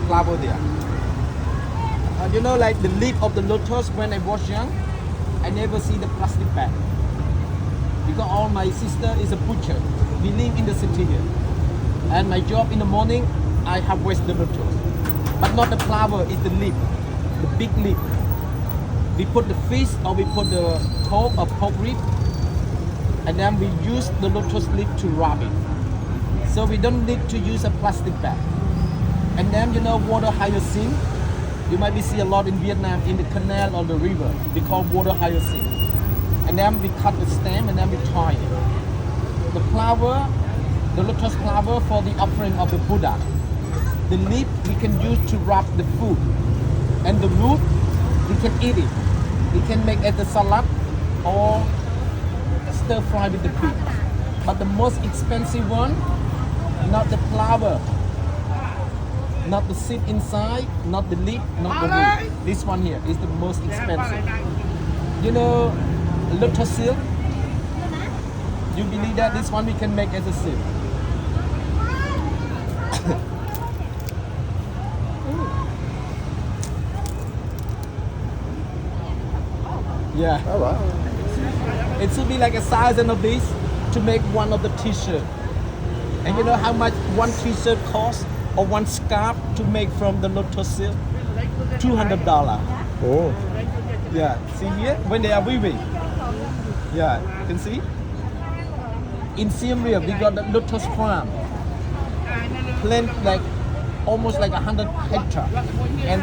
flower there. You know, like the leaf of the lotus. When I was young, I never see the plastic bag because all my sister is a butcher. We live in the city here, and my job in the morning, I harvest the lotus, but not the flower. It's the leaf, the big leaf. We put the fish or we put the toe or pork rib, and then we use the lotus leaf to wrap it. So we don't need to use a plastic bag. And then you know water hyacinth. You might be see a lot in Vietnam in the canal or the river. We call water hyacinth. And then we cut the stem and then we tie it. The flower, the lotus flower for the offering of the Buddha. The leaf we can use to wrap the food. And the root, we can eat it. We can make it a salad or stir fry with the pig. But the most expensive one, not the flower, not the seed inside, not the leaf, not the root. This one here is the most expensive. You know, lotus silk. You believe that this one we can make as a silk? Yeah. All right. It should be like 1,000 of these to make one of the t-shirt. And you know how much one t-shirt costs or one scarf to make from the lotus silk? $200. Oh. Yeah, see here when they are weaving. Yeah, you can see. In Siem Reap, we got the lotus farm. Plant like almost like 100 hectares. And